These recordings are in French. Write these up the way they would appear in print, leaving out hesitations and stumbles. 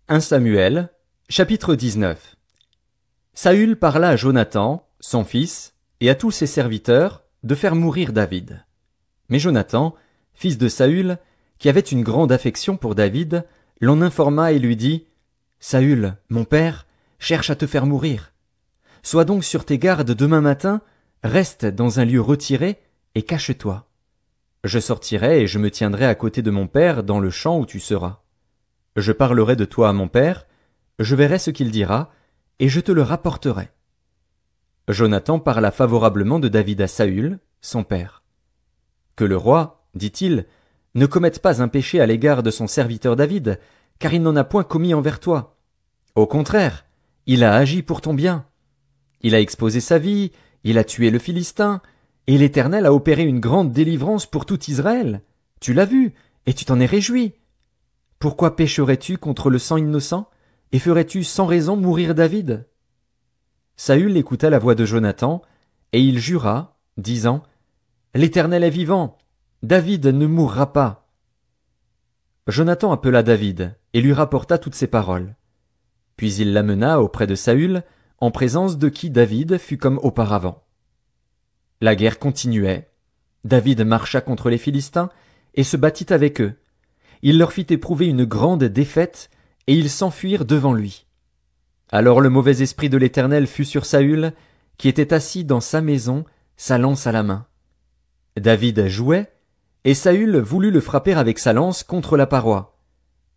1 Samuel, chapitre 19. Saül parla à Jonathan, son fils, et à tous ses serviteurs, de faire mourir David. Mais Jonathan, fils de Saül, qui avait une grande affection pour David, l'en informa et lui dit « Saül, mon père, cherche à te faire mourir. Sois donc sur tes gardes demain matin, reste dans un lieu retiré et cache-toi. Je sortirai et je me tiendrai à côté de mon père dans le champ où tu seras. Je parlerai de toi à mon père, je verrai ce qu'il dira, et je te le rapporterai. » Jonathan parla favorablement de David à Saül, son père. « Que le roi, dit-il, ne commette pas un péché à l'égard de son serviteur David, car il n'en a point commis envers toi. Au contraire, il a agi pour ton bien. Il a exposé sa vie, il a tué le Philistin, et l'Éternel a opéré une grande délivrance pour tout Israël. Tu l'as vu, et tu t'en es réjoui. Pourquoi pécherais-tu contre le sang innocent, et ferais-tu sans raison mourir David? » Saül écouta la voix de Jonathan, et il jura, disant « L'Éternel est vivant, David ne mourra pas. » Jonathan appela David, et lui rapporta toutes ces paroles. Puis il l'amena auprès de Saül, en présence de qui David fut comme auparavant. La guerre continuait. David marcha contre les Philistins, et se battit avec eux. Il leur fit éprouver une grande défaite, et ils s'enfuirent devant lui. Alors le mauvais esprit de l'Éternel fut sur Saül, qui était assis dans sa maison, sa lance à la main. David jouait, et Saül voulut le frapper avec sa lance contre la paroi.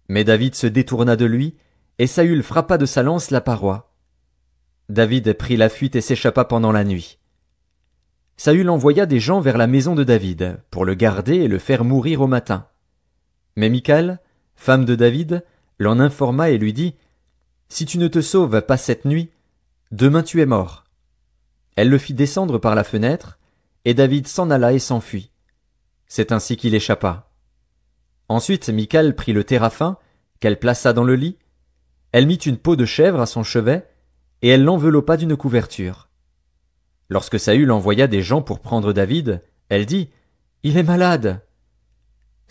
Mais David se détourna de lui, et Saül frappa de sa lance la paroi. David prit la fuite et s'échappa pendant la nuit. Saül envoya des gens vers la maison de David, pour le garder et le faire mourir au matin. Mais Michal, femme de David, l'en informa et lui dit « Si tu ne te sauves pas cette nuit, demain tu es mort. » Elle le fit descendre par la fenêtre, et David s'en alla et s'enfuit. C'est ainsi qu'il échappa. Ensuite Michal prit le téraphin, qu'elle plaça dans le lit. Elle mit une peau de chèvre à son chevet, et elle l'enveloppa d'une couverture. Lorsque Saül envoya des gens pour prendre David, elle dit « Il est malade. »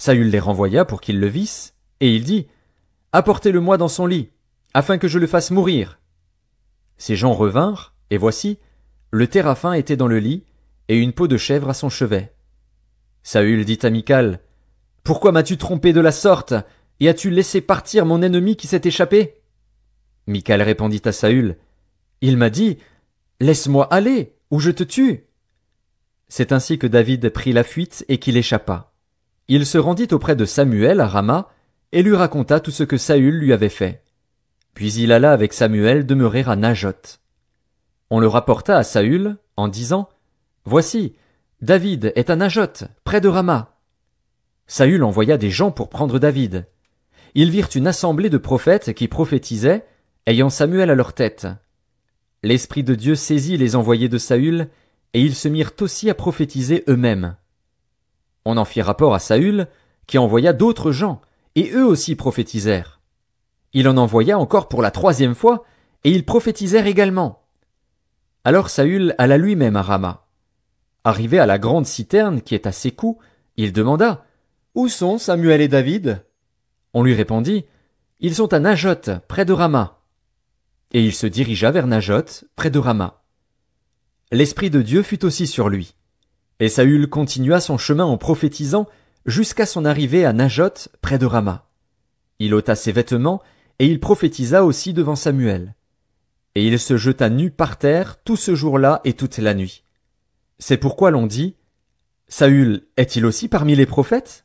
Saül les renvoya pour qu'ils le vissent, et il dit « Apportez-le-moi dans son lit, afin que je le fasse mourir. » Ces gens revinrent, et voici, le téraphin était dans le lit, et une peau de chèvre à son chevet. Saül dit à Michal « Pourquoi m'as-tu trompé de la sorte, et as-tu laissé partir mon ennemi qui s'est échappé ?» Michal répondit à Saül « Il m'a dit « Laisse-moi aller, ou je te tue. » C'est ainsi que David prit la fuite et qu'il échappa. Il se rendit auprès de Samuel à Rama, et lui raconta tout ce que Saül lui avait fait. Puis il alla avec Samuel demeurer à Najoth. On le rapporta à Saül, en disant « Voici, David est à Najoth, près de Rama. » Saül envoya des gens pour prendre David. Ils virent une assemblée de prophètes qui prophétisaient, ayant Samuel à leur tête. L'Esprit de Dieu saisit les envoyés de Saül, et ils se mirent aussi à prophétiser eux-mêmes. On en fit rapport à Saül, qui envoya d'autres gens, et eux aussi prophétisèrent. Il en envoya encore pour la 3e fois, et ils prophétisèrent également. Alors Saül alla lui-même à Rama. Arrivé à la grande citerne qui est à Sécou, il demanda « Où sont Samuel et David ?» On lui répondit « Ils sont à Najoth, près de Rama. » Et il se dirigea vers Najoth, près de Rama. L'Esprit de Dieu fut aussi sur lui. Et Saül continua son chemin en prophétisant jusqu'à son arrivée à Najoth, près de Rama. Il ôta ses vêtements, et il prophétisa aussi devant Samuel. Et il se jeta nu par terre tout ce jour-là et toute la nuit. C'est pourquoi l'on dit « Saül est-il aussi parmi les prophètes ?»